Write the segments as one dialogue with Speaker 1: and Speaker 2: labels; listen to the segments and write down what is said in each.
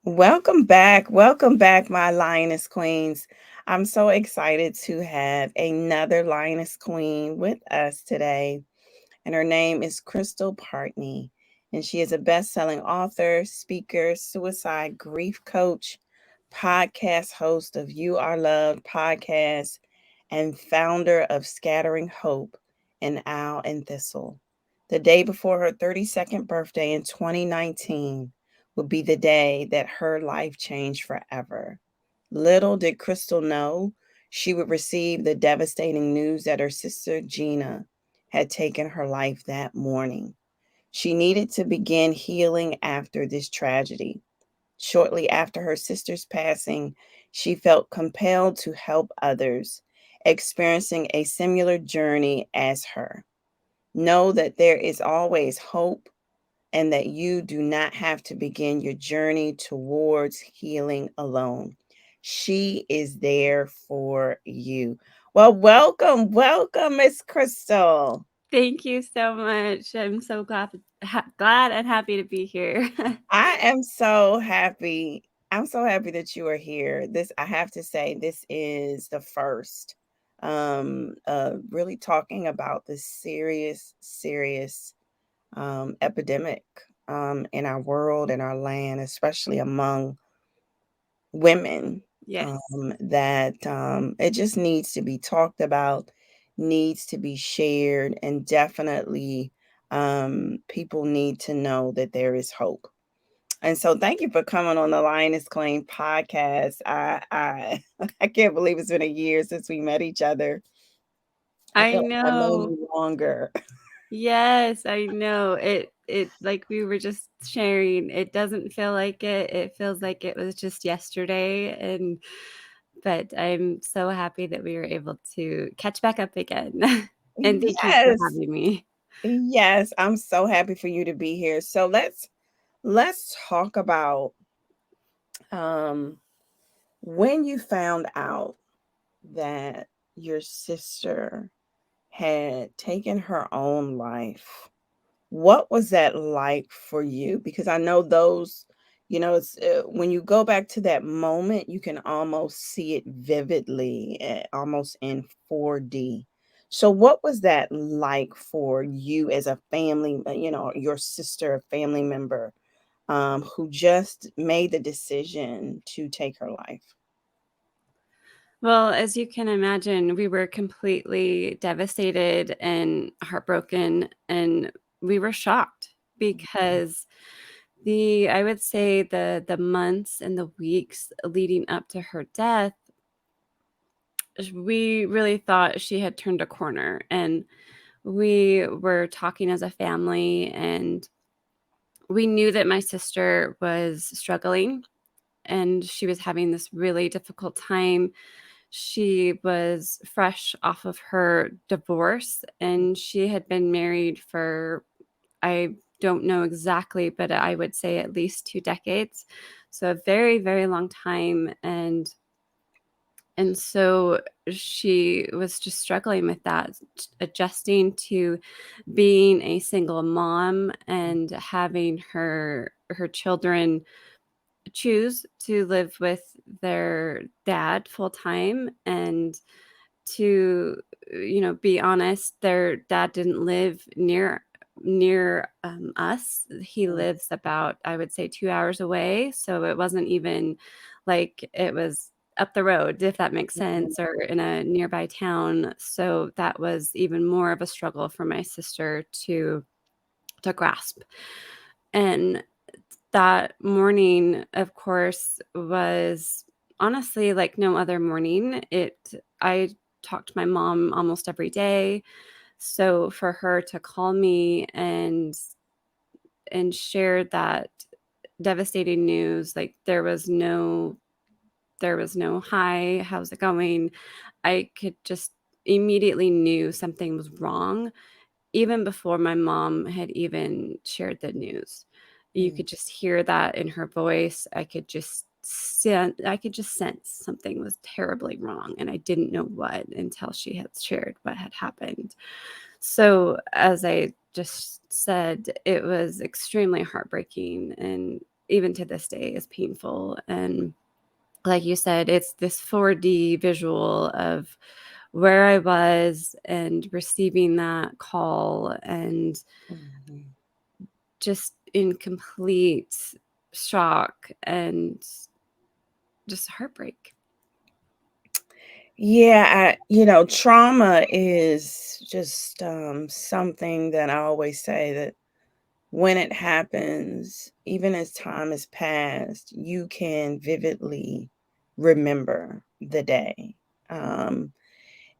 Speaker 1: Welcome back. Welcome back, my Lioness Queens. I'm so excited to have another Lioness Queen with us today. And her name is Crystal Partney. And she is a best selling author, speaker, suicide grief coach, podcast host of You Are Loved podcast, and founder of Scattering Hope and Owl and Thistle. The day before her 32nd birthday in 2019 would be the day that her life changed forever. Little did Crystal know she would receive the devastating news that her sister Gina had taken her life that morning. She needed to begin healing after this tragedy. Shortly after her sister's passing, she felt compelled to help others experiencing a similar journey as her. Know that there is always hope and that you do not have to begin your journey towards healing alone. She is there for you. Well, welcome, Miss Crystal.
Speaker 2: Thank you so much. I'm so glad and happy to be here.
Speaker 1: I am so happy. I'm so happy that you are here. This, I have to say, this is the first really talking about this serious epidemic in our world, in our land, especially among women,
Speaker 2: Yes.
Speaker 1: that it just needs to be talked about, needs to be shared, and definitely people need to know that there is hope. And so thank you for coming on the Lioness Queen podcast. I I can't believe it's been a year since we met each other. I
Speaker 2: I
Speaker 1: feel like I've known
Speaker 2: know.
Speaker 1: you longer.
Speaker 2: Yes, I know. It like we were just sharing. It doesn't feel like it. It feels like it was just yesterday but I'm so happy that we were able to catch back up again. And thank you for
Speaker 1: Yes.
Speaker 2: having me.
Speaker 1: Yes, I'm so happy for you to be here. So let's talk about um when you found out that your sister had taken her own life. What was that like for you? Because I know those, it's when you go back to that moment, you can almost see it vividly, almost in 4D. So, what was that like for you as a family, your sister, a family member, who just made the decision to take her life?
Speaker 2: Well, as you can imagine, we were completely devastated and heartbroken, and we were shocked because I would say the months and the weeks leading up to her death, we really thought she had turned a corner, and we were talking as a family, and we knew that my sister was struggling and she was having this really difficult time. She was fresh off of her divorce and she had been married for, I don't know exactly, but I would say at least 2 decades. So a very, very long time. And so she was just struggling with that, adjusting to being a single mom and having her children choose to live with their dad full time, and to be honest, their dad didn't live near us. He
Speaker 1: Mhm.
Speaker 2: lives about, I would say, 2 hours away, so it wasn't even like it was up the road, if that makes sense, or in a nearby town. So that was even more of a struggle for my sister to grasp. And that morning, of course, was honestly like no other morning. I talked to my mom almost every day. So for her to call me and share that devastating news, like there was no hi, how's it going? I could just immediately knew something was wrong even before my mom had even shared the news. You
Speaker 1: Mhm.
Speaker 2: could just hear that in her voice. I could just sense something was terribly wrong, and I didn't know what until she had shared what had happened. So, as I just said, it was extremely heartbreaking, and even to this day is painful. And like you said, it's this 4D visual of where I was and receiving that call and
Speaker 1: Mhm.
Speaker 2: just in complete shock and just heartbreak.
Speaker 1: Yeah, trauma is just something that I always say that when it happens, even as time has passed, you can vividly remember the day. Um,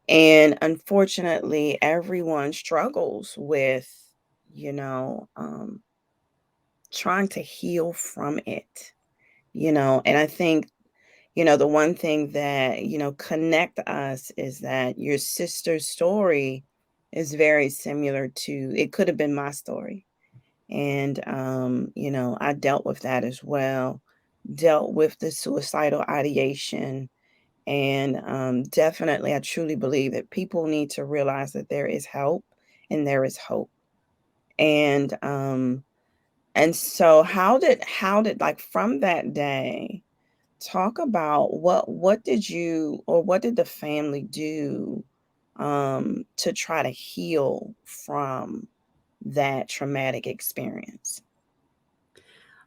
Speaker 1: and unfortunately, everyone struggles with, you know, um, trying to heal from it, and I think, the one thing that, connect us is that your sister's story is very similar to, it could have been my story. And, I dealt with that as well, dealt with the suicidal ideation. And definitely, I truly believe that people need to realize that there is help and there is hope. And, so how did like from that day, talk about what did you or what did the family do to try to heal from that traumatic experience?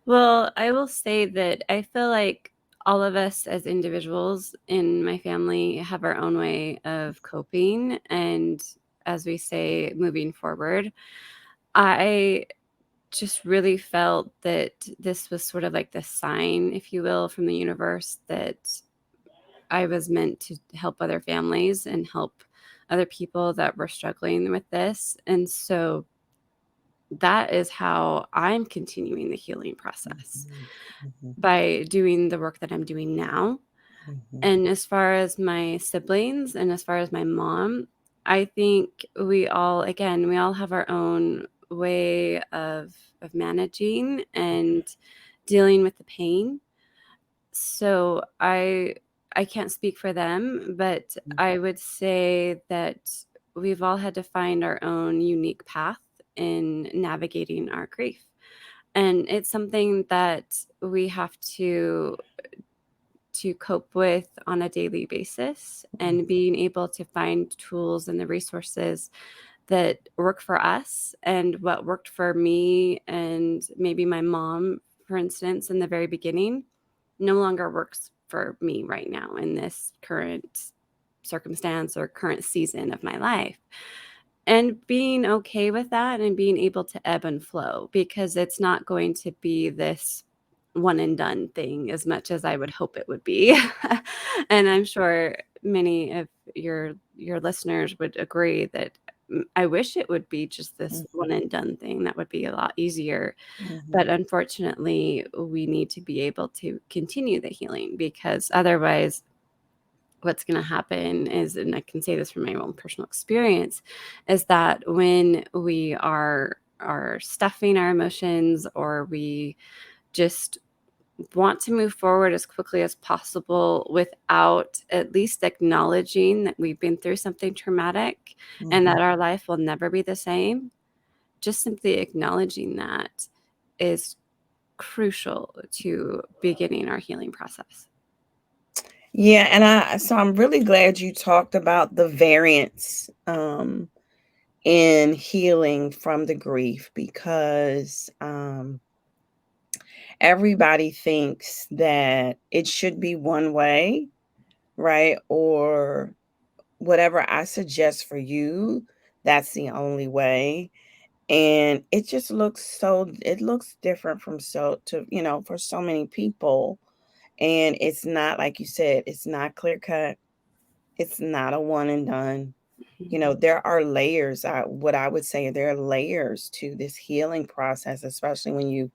Speaker 2: Well, I will say that I feel like all of us as individuals in my family have our own way of coping. And as we say, moving forward, I just really felt that this was sort of like the sign, if you will, from the universe that I was meant to help other families and help other people that were struggling with this. And so that is how I'm continuing the healing process,
Speaker 1: Mhm, mhm,
Speaker 2: by doing the work that I'm doing now.
Speaker 1: mhm,
Speaker 2: And as far as my siblings and as far as my mom, I think we all, again, we all have our own way of managing and dealing with the pain. So I can't speak for them, but I would say that we've all had to find our own unique path in navigating our grief. And it's something that we have to cope with on a daily basis,
Speaker 1: mhm,
Speaker 2: and being able to find tools and the resources that work for us. And what worked for me and maybe my mom, for instance, in the very beginning, no longer works for me right now in this current circumstance or current season of my life. And being okay with that and being able to ebb and flow, because it's not going to be this one and done thing as much as I would hope it would be. And I'm sure many of your listeners would agree that I wish it would be just this one
Speaker 1: mhm,
Speaker 2: and done thing. That would be a lot easier.
Speaker 1: mhm,
Speaker 2: But unfortunately, we need to be able to continue the healing, because otherwise what's going to happen is, and I can say this from my own personal experience, is that when we are stuffing our emotions, or we just want to move forward as quickly as possible without at least acknowledging that we've been through something traumatic and
Speaker 1: mhm.
Speaker 2: that our life will never be the same, just simply acknowledging that is crucial to beginning our healing process.
Speaker 1: Yeah, and I'm really glad you talked about the variance in healing from the grief, because everybody thinks that it should be one way, right? Or whatever I suggest for you, that's the only way. And it looks different from for so many people. And it's not, like you said, it's not clear cut. It's not a one and done.
Speaker 2: Mhm.
Speaker 1: There are layers. What I would say, there are layers to this healing process, especially when you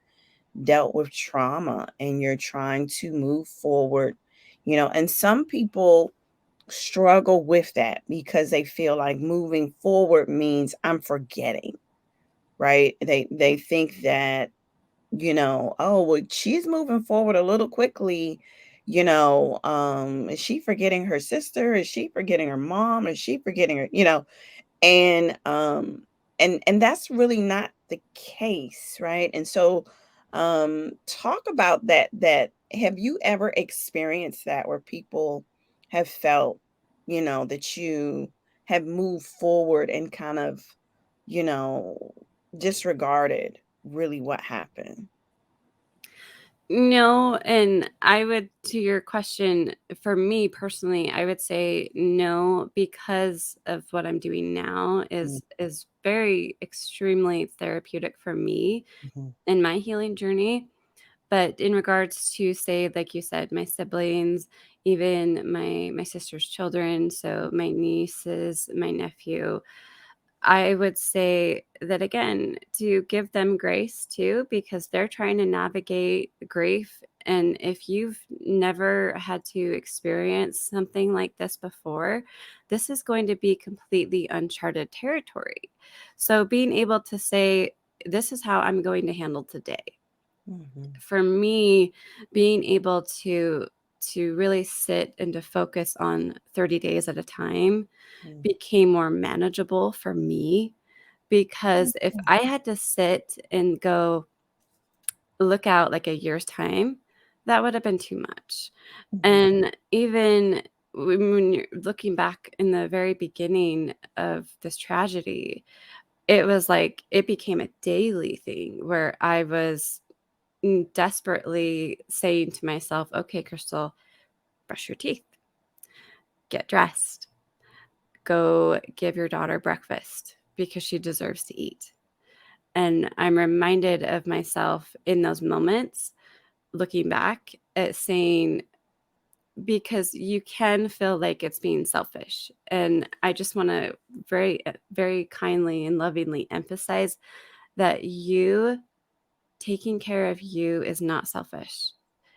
Speaker 1: dealt with trauma and you're trying to move forward. And some people struggle with that because they feel like moving forward means I'm forgetting, right? They think that, oh, well, she's moving forward a little quickly. Is she forgetting her sister? Is she forgetting her mom? Is she forgetting her, and that's really not the case, right? And so Talk about that. Have you ever experienced that where people have felt, that you have moved forward and kind of, you know, disregarded really what happened?
Speaker 2: No, and I would to your question, for me personally, I would say no because of what I'm doing now is very extremely therapeutic for me
Speaker 1: Mhm,
Speaker 2: in my healing journey. But in regards to say, like you said, my siblings, even my sister's children, so my nieces, my nephew, I would say that again, to give them grace too, because they're trying to navigate grief. And if you've never had to experience something like this before, this is going to be completely uncharted territory. So being able to say, this is how I'm going to handle today.
Speaker 1: mhm,
Speaker 2: For me, being able to really sit and to focus on 30 days at a time
Speaker 1: mhm,
Speaker 2: became more manageable for me, because if
Speaker 1: mhm,
Speaker 2: I had to sit and go look out like a year's time, that would have been too much.
Speaker 1: mhm,
Speaker 2: And even when you're looking back in the very beginning of this tragedy, it was like it became a daily thing where I was desperately saying to myself, okay, Crystal, brush your teeth, get dressed, go give your daughter breakfast because she deserves to eat. And I'm reminded of myself in those moments, looking back at saying, because you can feel like it's being selfish. And I just want to very kindly and lovingly emphasize that you taking care of you is not selfish.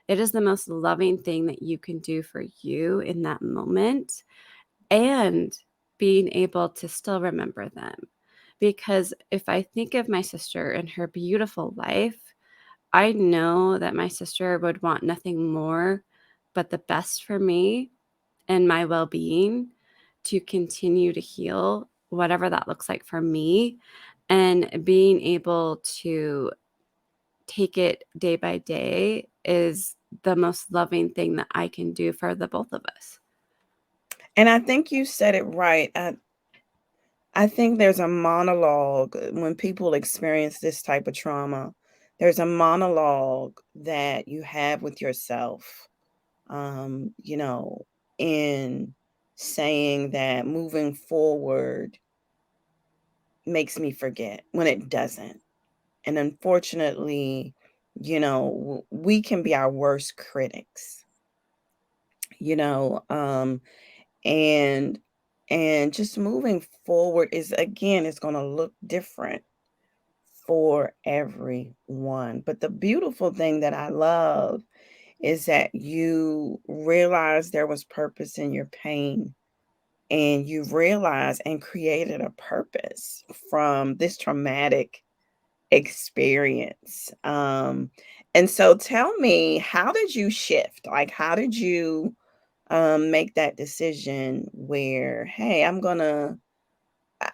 Speaker 2: It is the most loving thing that you can do for you in that moment, and being able to still remember them. Because if I think of my sister and her beautiful life, I know that my sister would want nothing more but the best for me and my well being, to continue to heal, whatever that looks like for me, and being able to take it day by day is the most loving thing that I can do for the both of us.
Speaker 1: and I think you said it right. I think there's a monologue when people experience this type of trauma. There's a monologue that you have with yourself, um, you know, in saying that moving forward makes me forget when it doesn't. And unfortunately, we can be our worst critics, you know, um, and and just moving forward is again, it's going to look different for everyone. But the beautiful thing that I love is that you realize there was purpose in your pain, and you realize and created a purpose from this traumatic experience. And so tell me, how did you shift? Like, how did you make that decision where, hey,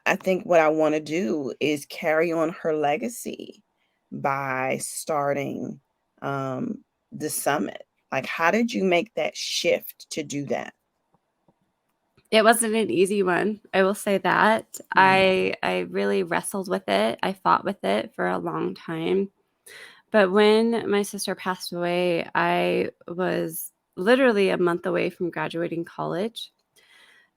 Speaker 1: I think what I want to do is carry on her legacy by starting um, the summit. Like, how did you make that shift to do that?
Speaker 2: It wasn't an easy one, I will say that.
Speaker 1: Mm,
Speaker 2: I really wrestled with it. I fought with it for a long time. But when my sister passed away, I was literally a month away from graduating college.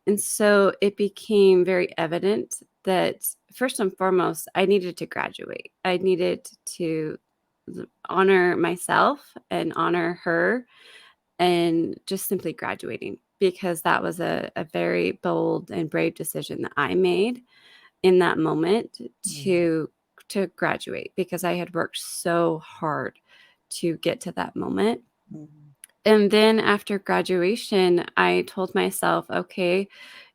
Speaker 2: And so it became very evident that first and foremost, I needed to graduate. I needed to honor myself and honor her, and just simply graduating, because that was a very bold and brave decision that I made in that moment
Speaker 1: mm,
Speaker 2: to graduate, because I had worked so hard to get to that moment.
Speaker 1: mm,
Speaker 2: And then after graduation, I told myself, okay,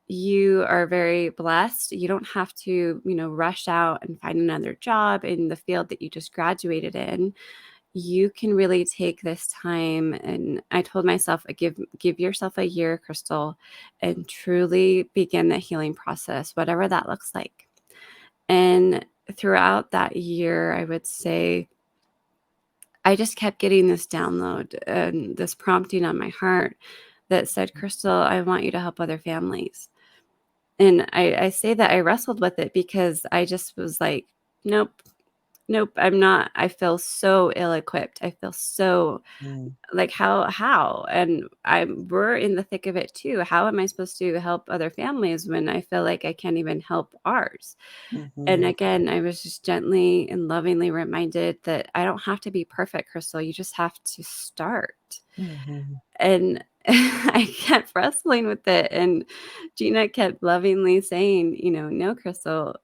Speaker 2: you are very blessed. You don't have to, rush out and find another job in the field that you just graduated in. You can really take this time. And I told myself, give yourself a year, Crystal, and truly begin the healing process, whatever that looks like. And throughout that year, I would say I just kept getting this download and this prompting on my heart that said, Crystal, I want you to help other families. And I say that I wrestled with it because I just was like, nope, nope, I'm not. I feel so ill equipped. I feel so
Speaker 1: Mm,
Speaker 2: like how and we're in the thick of it too. How am I supposed to help other families when I feel like I can't even help ours? And
Speaker 1: mhm,
Speaker 2: again, I was just gently and lovingly reminded that I don't have to be perfect, Crystal. You just have to start.
Speaker 1: mhm,
Speaker 2: And I kept wrestling with it. And Gina kept lovingly saying, no, Crystal,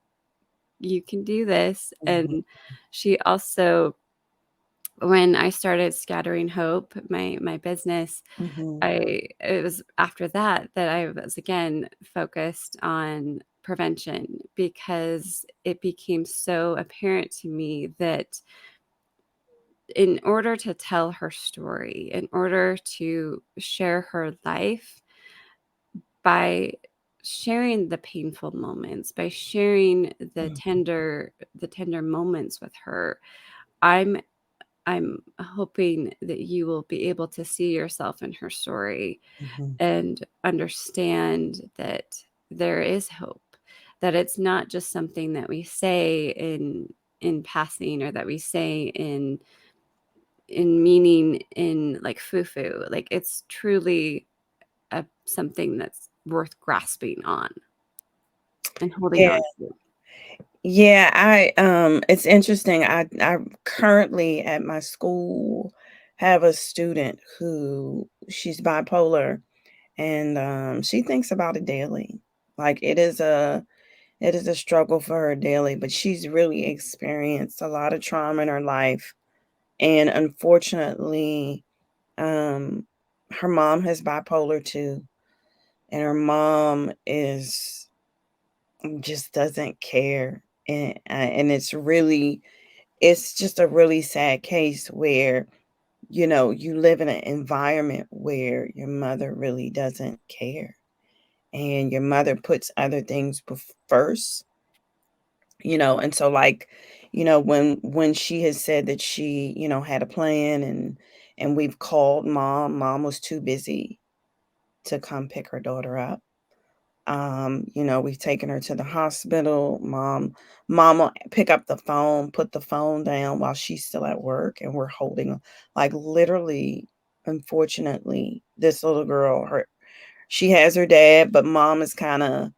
Speaker 2: you can do this.
Speaker 1: mhm,
Speaker 2: And she also, when I started Scattering Hope, my business,
Speaker 1: mhm,
Speaker 2: it was after that that I was again focused on prevention because it became so apparent to me that in order to tell her story, in order to share her life, by sharing the painful moments, by sharing
Speaker 1: mm,
Speaker 2: the tender moments with her, I'm I'm hoping that you will be able to see yourself in her story
Speaker 1: mhm.
Speaker 2: and understand that there is hope, that it's not just something that we say in passing or that we say in meaning in like foo-foo. Like it's truly something that's worth grasping on and holding
Speaker 1: Yeah,
Speaker 2: on to.
Speaker 1: yeah, it's interesting. I currently at my school have a student who she's bipolar and she thinks about it daily. Like it is a struggle for her daily, but she's really experienced a lot of trauma in her life. And unfortunately, um, her mom has bipolar too. And her mom is just doesn't care. And it's just a really sad case where, you live in an environment where your mother really doesn't care. And your mother puts other things first, and so like, when she has said that she, had a plan and we've called mom was too busy to come pick her daughter up. We've taken her to the hospital. Mom will pick up the phone, put the phone down while she's still at work, and we're holding like literally, unfortunately, this little girl, she has her dad, but mom is kind of,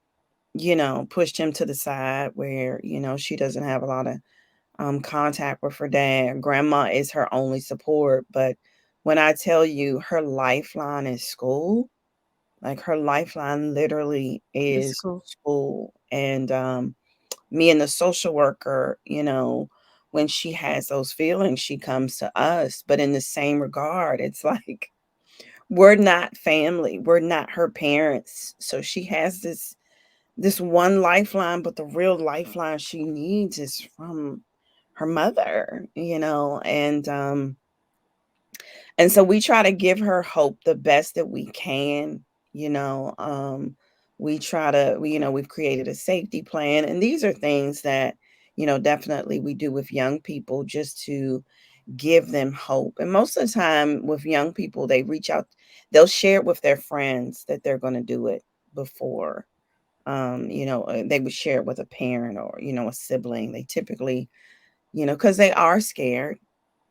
Speaker 1: pushed him to the side where, she doesn't have a lot of contact with her dad. Grandma is her only support. But when I tell you her lifeline is school, like her lifeline literally
Speaker 2: The
Speaker 1: is
Speaker 2: school.
Speaker 1: school. And me and the social worker, when she has those feelings, she comes to us. But in the same regard, it's like we're not family. We're not her parents. So she has this one lifeline, but the real lifeline she needs is from her mother, and so we try to give her hope the best that we can, you know. We try to, we've created a safety plan, and these are things that, definitely we do with young people just to give them hope. And most of the time with young people, they reach out, they'll share it with their friends that they're going to do it before. They would share it with a parent or, a sibling. They typically, because they are scared,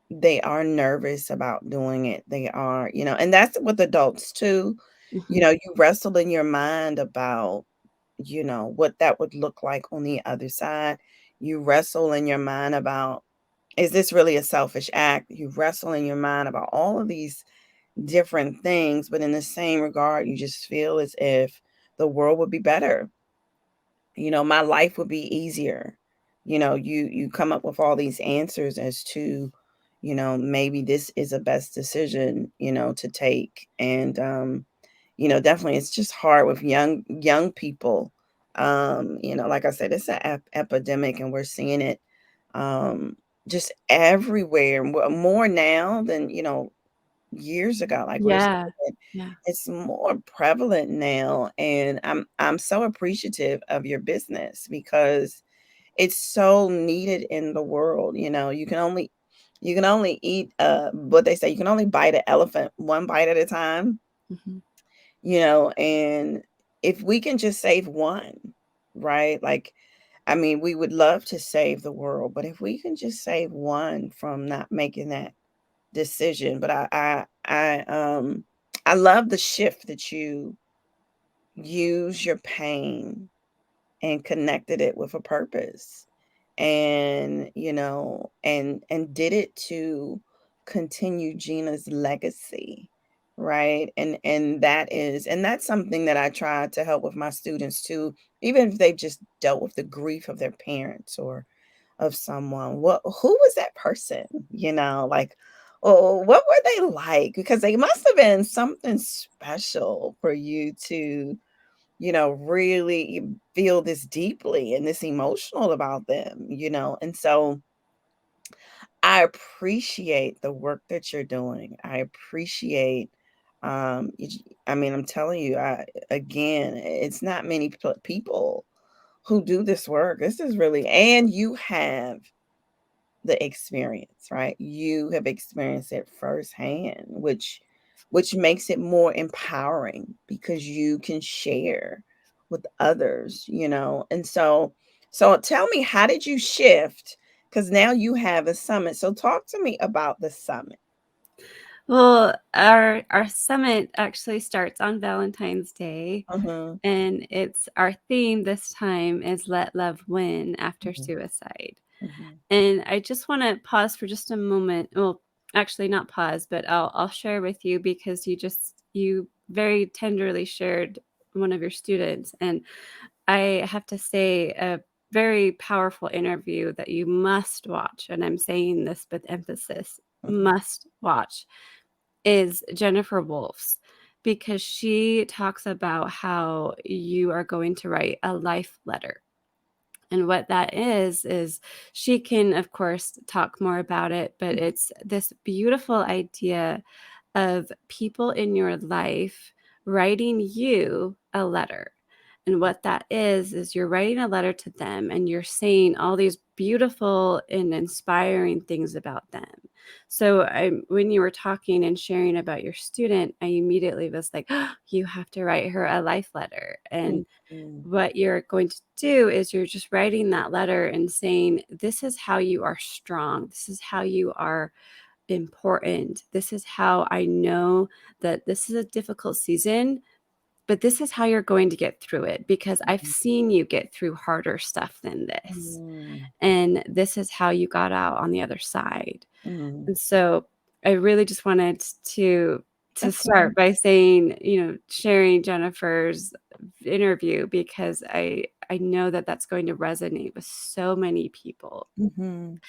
Speaker 1: they are nervous about doing it. They are, and that's with adults too.
Speaker 2: Mhm.
Speaker 1: You wrestle in your mind about, what that would look like on the other side. You wrestle in your mind about, is this really a selfish act? You wrestle in your mind about all of these different things, but in the same regard, you just feel as if the world would be better. My life would be easier. You come up with all these answers as to, maybe this is a best decision, to take. And definitely it's just hard with young people. Like I said, it's an epidemic, and we're seeing it um just everywhere, more now than, years ago. Like we're
Speaker 2: Yeah.
Speaker 1: seeing it,
Speaker 2: Yeah.
Speaker 1: it's more prevalent now, and I'm so appreciative of your business because it's so needed in the world. You can only You can only eat what they say, you can only bite an elephant one bite at a time,
Speaker 2: Mhm.
Speaker 1: and if we can just save one, right? Like, I mean, we would love to save the world, but if we can just save one from not making that decision. But I love the shift that you use your pain and connected it with a purpose, and and did it to continue Gina's legacy, right? And that's something that I try to help with my students too, even if they've just dealt with the grief of their parents or of someone. Who was that person? Like, oh, what were they like? Because they must have been something special for you to, really feel this deeply and this emotional about them. And so I appreciate the work that you're doing. I appreciate, I mean, I'm telling you, again, it's not many people who do this work. This is really, and you have the experience, right? You have experienced it firsthand, which makes it more empowering because you can share with others. And so tell me, how did you shift? Because now you have a summit. So talk to me about the summit.
Speaker 2: Well, our summit actually starts on Valentine's Day,
Speaker 1: Uh-huh.
Speaker 2: and it's our theme this time is "Let Love Win After
Speaker 1: Mhm,
Speaker 2: Suicide."
Speaker 1: mhm,
Speaker 2: And I just want to pause for just a moment. Well, actually, not pause, but I'll share with you because you very tenderly shared one of your students, and I have to say a very powerful interview that you must watch, and I'm saying this with emphasis,
Speaker 1: mhm,
Speaker 2: must watch, is Jennifer Wolf's, because she talks about how you are going to write a life letter. And what that is she can, of course, talk more about it, but it's this beautiful idea of people in your life writing you a letter. And what that is you're writing a letter to them and you're saying all these beautiful and inspiring things about them. So when you were talking and sharing about your student, I immediately was like, oh, you have to write her a life letter.
Speaker 1: mhm,
Speaker 2: And
Speaker 1: mhm,
Speaker 2: what you're going to do is you're just writing that letter and saying, this is how you are strong. This is how you are important. This is how I know that this is a difficult season, but this is how you're going to get through it because I've seen you get through harder stuff than this.
Speaker 1: mhm,
Speaker 2: And this is how you got out on the other side.
Speaker 1: mhm.
Speaker 2: And so I really just wanted to
Speaker 1: Okay.
Speaker 2: start by saying, sharing Jennifer's interview because I know that that's going to resonate with so many people.
Speaker 1: Mhm,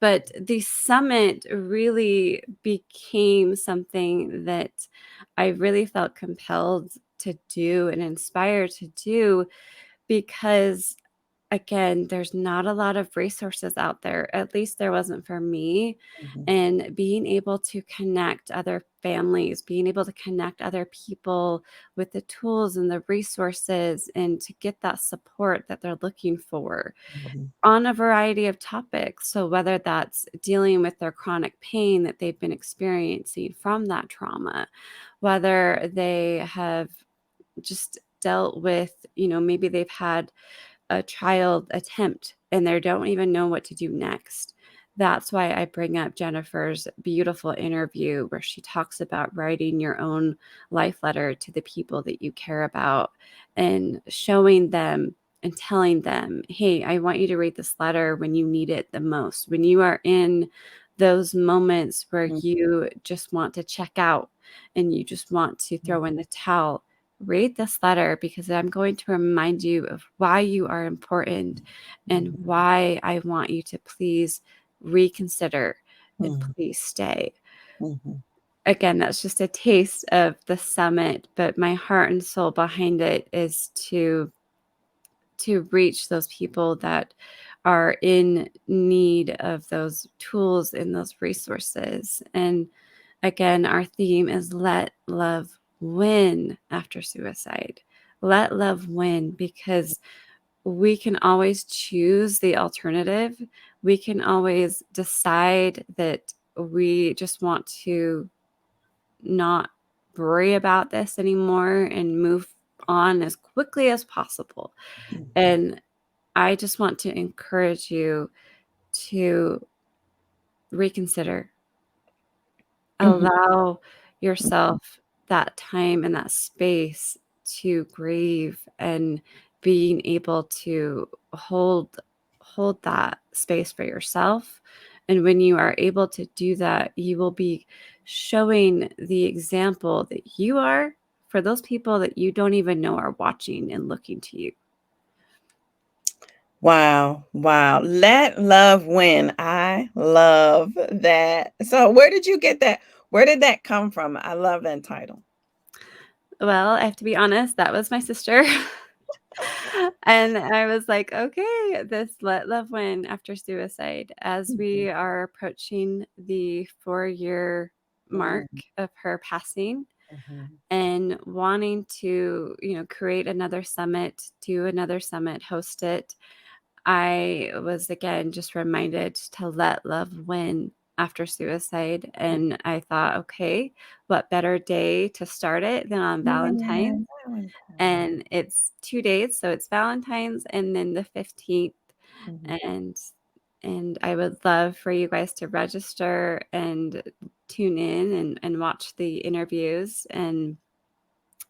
Speaker 2: But the summit really became something that I really felt compelled to do and inspired to do because, again, there's not a lot of resources out there. At least there wasn't for me.
Speaker 1: mhm,
Speaker 2: And being able to connect other families, being able to connect other people with the tools and the resources, and to get that support that they're looking for
Speaker 1: mhm,
Speaker 2: on a variety of topics. So, whether that's dealing with their chronic pain that they've been experiencing from that trauma, whether they have just dealt with, maybe they've had a child attempt and they don't even know what to do next. That's why I bring up Jennifer's beautiful interview where she talks about writing your own life letter to the people that you care about and showing them and telling them, hey, I want you to read this letter when you need it the most, when you are in those moments where
Speaker 1: mhm,
Speaker 2: you just want to check out and you just want to
Speaker 1: mhm,
Speaker 2: throw in the towel. Read this letter because I'm going to remind you of why you are important and
Speaker 1: mhm,
Speaker 2: why I want you to please reconsider and
Speaker 1: mhm,
Speaker 2: please stay.
Speaker 1: mhm,
Speaker 2: Again, that's just a taste of the summit, but my heart and soul behind it is to reach those people that are in need of those tools and those resources. And again, our theme is let love win after suicide. Let love win because we can always choose the alternative. We can always decide that we just want to not worry about this anymore and move on as quickly as possible.
Speaker 1: Mhm.
Speaker 2: And I just want to encourage you to reconsider,
Speaker 1: Mhm.
Speaker 2: allow yourself that time and that space to grieve, and being able to hold that space for yourself. And when you are able to do that, you will be showing the example that you are for those people that you don't even know are watching and looking to you.
Speaker 1: Wow, wow. Let love win. I love that. So where did you get that? Where did that come from? I love that title.
Speaker 2: Well, I have to be honest, that was my sister. And I was like, okay, this let love win after suicide. As
Speaker 1: Mhm,
Speaker 2: we are approaching the 4-year mark
Speaker 1: mhm,
Speaker 2: of her passing,
Speaker 1: mhm.
Speaker 2: and wanting to, create another summit, do another summit, host it, I was again just reminded to let love win after suicide. And I thought, okay, what better day to start it than on
Speaker 1: Yeah,
Speaker 2: Valentine's?
Speaker 1: Valentine.
Speaker 2: And it's 2 days, so it's Valentine's and then the 15th.
Speaker 1: Mhm.
Speaker 2: And I would love for you guys to register and tune in and watch the interviews. And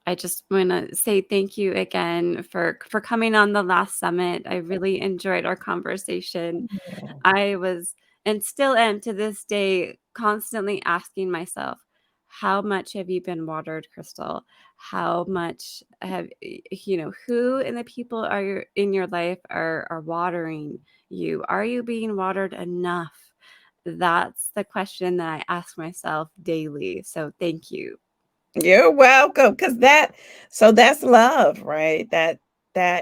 Speaker 2: I just want to say thank you again for coming on the last summit. I really enjoyed our conversation.
Speaker 1: Yeah.
Speaker 2: I was, and still am to this day, constantly asking myself, how much have you been watered, Crystal? How much have who in the people in your life are watering you? Are you being watered enough? That's the question that I ask myself daily. So thank you.
Speaker 1: You're welcome. Cause that's love, right? That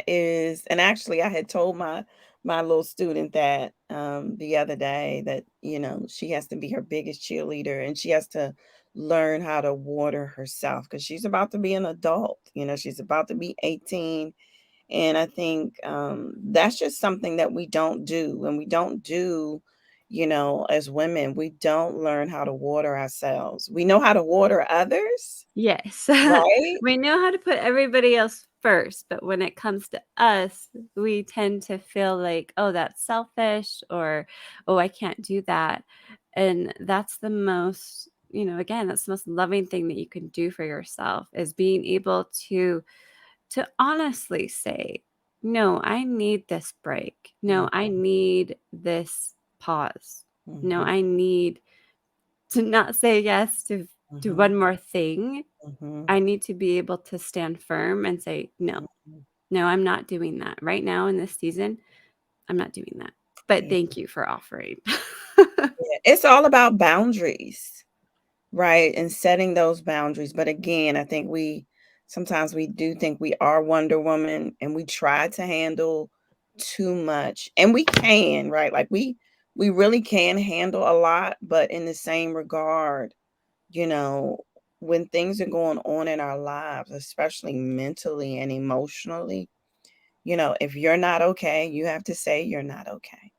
Speaker 1: is, and actually I had told my little student that the other day that, she has to be her biggest cheerleader and she has to learn how to water herself because she's about to be an adult. She's about to be 18. And I think that's just something that we don't do. When we don't do, as women, we don't learn how to water ourselves. We know how to water others,
Speaker 2: Yes.
Speaker 1: right?
Speaker 2: We know how to put everybody else first, but when it comes to us, we tend to feel like, "Oh, that's selfish," or, "Oh, I can't do that." And that's the most, again, that's the most loving thing that you can do for yourself, is being able to honestly say, "No, I need this break. No, I need this pause. No,
Speaker 1: Mhm,
Speaker 2: I need to not say yes to
Speaker 1: mhm,
Speaker 2: one more thing.
Speaker 1: mhm,
Speaker 2: I need to be able to stand firm and say, no,
Speaker 1: mhm.
Speaker 2: no, I'm not doing that right now in this season. I'm not doing that. But
Speaker 1: Yeah,
Speaker 2: thank you for offering."
Speaker 1: yeah. It's all about boundaries, right? And setting those boundaries. But again, I think we sometimes we do think we are Wonder Woman and we try to handle too much. And we can, right? Like we really can handle a lot, but in the same regard, you know, when things are going on in our lives, especially mentally and emotionally, if you're not okay, you have to say you're not okay.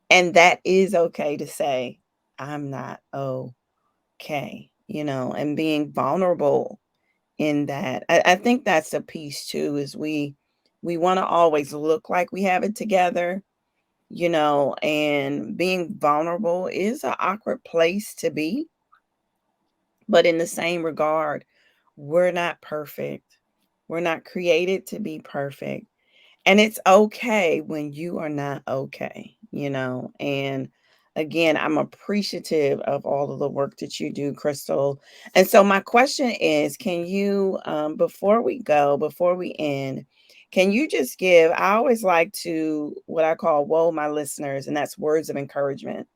Speaker 1: And that is okay to say, I'm not okay, and being vulnerable in that. I think that's a piece too, is we want to always look like we have it together, and being vulnerable is an awkward place to be. But in the same regard, we're not perfect. We're not created to be perfect. And it's okay when you are not okay. And again, I'm appreciative of all of the work that you do, Crystal. And so my question is, can you, before we end, can you just give, I always like to, what I call, whoa, my listeners, and that's words of encouragement.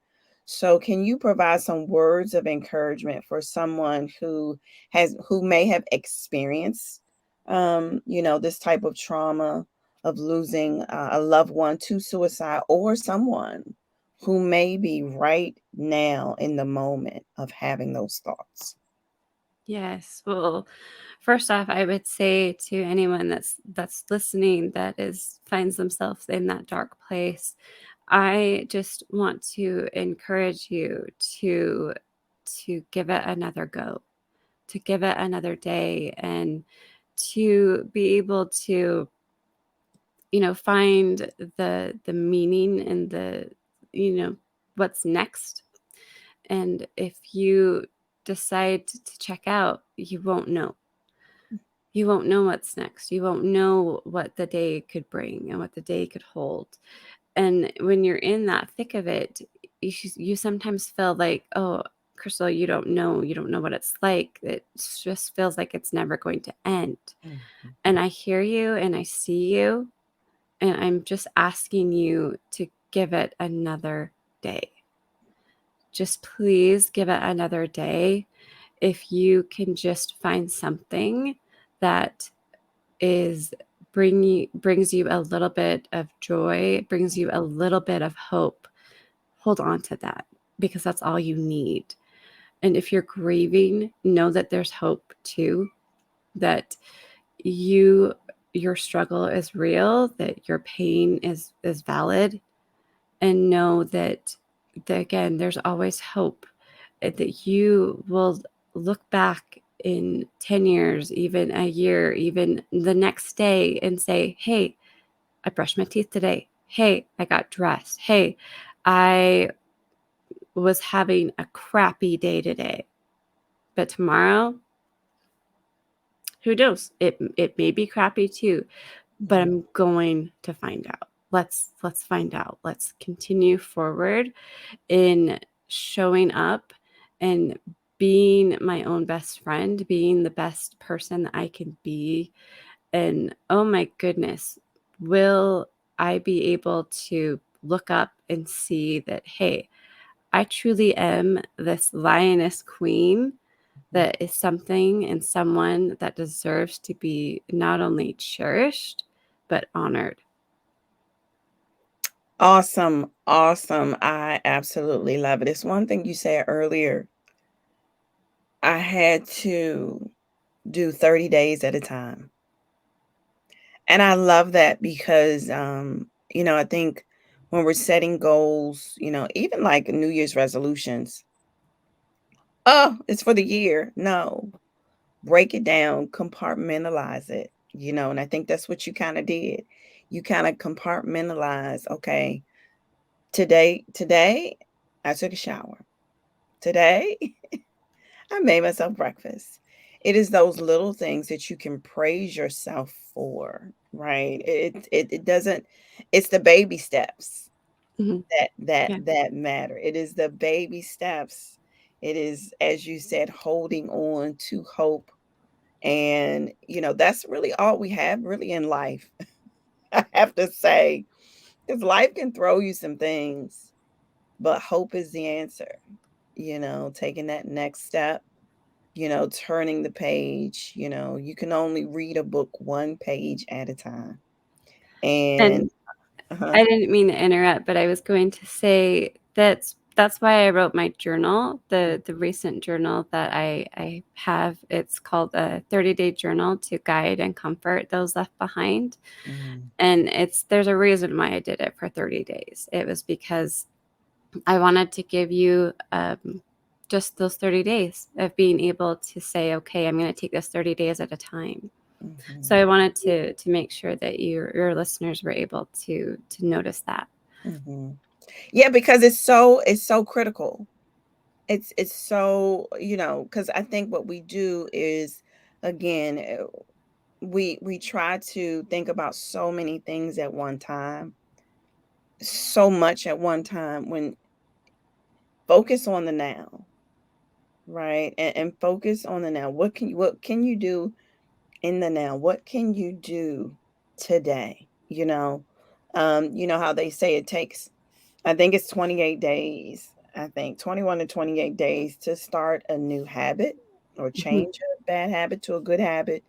Speaker 1: So can you provide some words of encouragement for someone who may have experienced this type of trauma of losing a loved one to suicide, or someone who may be right now in the moment of having those thoughts?
Speaker 2: Yes. Well, first off, I would say to anyone that's listening that is finds themselves in that dark place, I just want to encourage you to give it another go, to give it another day, and to be able to, find the meaning and the, you know, what's next. And if you decide to check out, you won't know. You won't know what's next. You won't know what the day could bring and what the day could hold. And when you're in that thick of it, you sometimes feel like, oh, Crystal, you don't know what it's like. It just feels like it's never going to end.
Speaker 1: Mhm.
Speaker 2: And I hear you and I see you, and I'm just asking you to give it another day. Just please give it another day. If you can just find something that is brings you a little bit of joy, brings you a little bit of hope, hold on to that, because that's all you need. And if you're grieving, know that there's hope too, that you your struggle is real, that your pain is valid, and know that again, there's always hope, that you will look back in 10 years, even a year, even the next day, and say, hey, I brushed my teeth today. Hey, I got dressed. Hey, I was having a crappy day today. But tomorrow, who knows? It may be crappy too, but
Speaker 1: Mhm.
Speaker 2: I'm going to find out. Let's find out. Let's continue forward in showing up and being my own best friend, being the best person that I can be. And oh my goodness, will I be able to look up and see that, hey, I truly am this lioness queen that is something and someone that deserves to be not only cherished, but honored.
Speaker 1: Awesome. Awesome. I absolutely love it. It's one thing you said earlier. I had to do 30 days at a time. And I love that because, I think when we're setting goals, even like New Year's resolutions, oh, it's for the year. No, break it down, compartmentalize it, and I think that's what you kind of did. You kind of compartmentalize, okay, today I took a shower. Today I made myself breakfast. It is those little things that you can praise yourself for, right? It doesn't, it's the baby steps
Speaker 2: Hmm. Yeah.
Speaker 1: that matter. It is the baby steps. It is, as you said, holding on to hope. And that's really all we have really in life. I have to say, because life can throw you some things, but hope is the answer. Taking that next step, turning the page. You can only read a book one page at a time. And
Speaker 2: And
Speaker 1: uh-huh.
Speaker 2: I didn't mean to interrupt, but I was going to say that's why I wrote my journal, the recent journal that I have. It's called a 30-day journal to guide and comfort those left behind.
Speaker 1: Mhm,
Speaker 2: And there's a reason why I did it for 30 days. It was because I wanted to give you just those 30 days of being able to say, okay, I'm going to take this 30 days at a time. So
Speaker 1: mhm,
Speaker 2: I wanted to make sure that your listeners were able to notice that.
Speaker 1: mhm. Yeah, because it's so critical. It's so, because I think what we do is, again, we try to think about so many things at one time, so much at one time, when focus on the now, right? And focus on the now. What can you do in the now? What can you do today? You know how they say it takes, I think it's 28 days. I think 21 to 28 days to start a new habit or
Speaker 2: Mhm.
Speaker 1: change a bad habit to a good habit.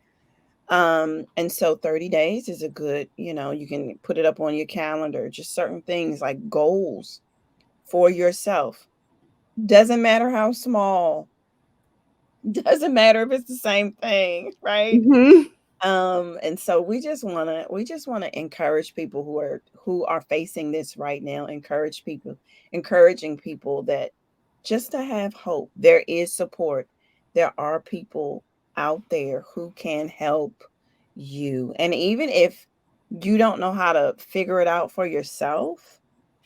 Speaker 1: And so 30 days is a good, you can put it up on your calendar, just certain things like goals for yourself. Doesn't matter how small, doesn't matter if it's the same thing, right?
Speaker 2: Mhm.
Speaker 1: And so we just want to encourage people who are facing this right now, encouraging people that just to have hope. There is support. There are people out there who can help you. And even if you don't know how to figure it out for yourself,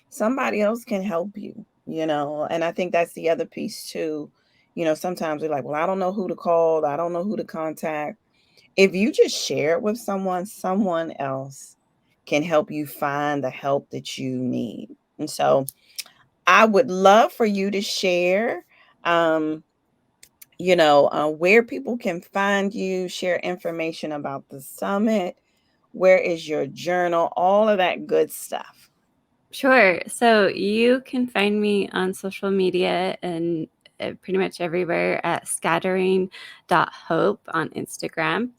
Speaker 1: somebody else can help you. And I think that's the other piece too. Sometimes we're like, well, I don't know who to call, I don't know who to contact. If you just share it with someone else can help you find the help that you need. And so I would love for you to share, um, where people can find you, share information about the summit, where is your journal, all of that good stuff.
Speaker 2: Sure. So you can find me on social media and pretty much everywhere at scattering.hope on Instagram.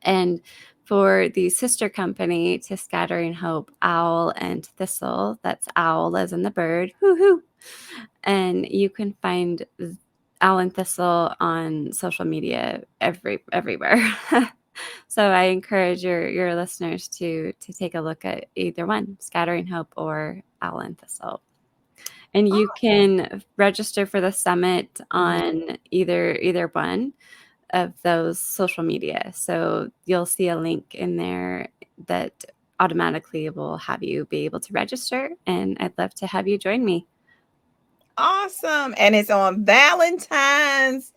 Speaker 2: And for the sister company to Scattering Hope, Owl and Thistle, that's owl as in the bird, woohoo. And you can find Owl and Thistle on social media everywhere. So I encourage your listeners to take a look at either one, Scattering Hope or Owl and Thistle. And you can register for the summit
Speaker 1: Mhm.
Speaker 2: on either one of those social media. So you'll see a link in there that automatically will have you be able to register. And I'd love to have you join me.
Speaker 1: Awesome. And it's on
Speaker 2: Yes.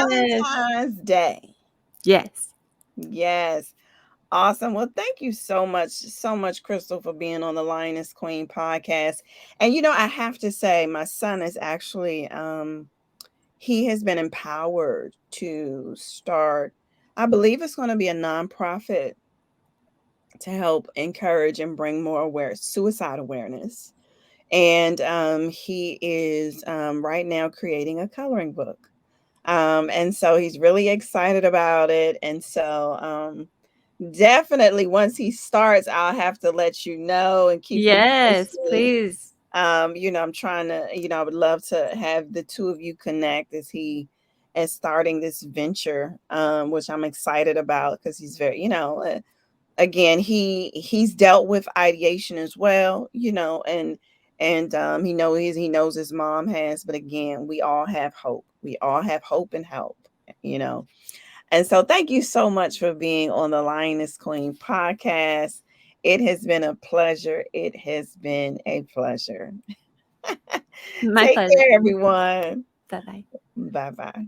Speaker 1: Valentine's Day.
Speaker 2: Yes.
Speaker 1: Yes. Awesome. Well, thank you so much, Crystal, for being on the Lioness Queen podcast. And I have to say, my son is actually he has been empowered to start, I believe it's going to be a nonprofit to help encourage and bring more suicide awareness. And he is right now creating a coloring book. And so he's really excited about it. And so definitely once he starts, I'll have to let you know and keep you
Speaker 2: Yes,
Speaker 1: posted.
Speaker 2: please.
Speaker 1: I'm trying to, I would love to have the two of you connect as he is starting this venture, which I'm excited about because he's very, again, he's dealt with ideation as well, and he knows his mom has, but again, we all have hope. We all have hope and help, you know. And so thank you so much for being on the Lioness Queen podcast. It has been a pleasure. It has been a pleasure.
Speaker 2: My
Speaker 1: Take
Speaker 2: pleasure.
Speaker 1: care, everyone.
Speaker 2: Bye bye.
Speaker 1: Bye bye.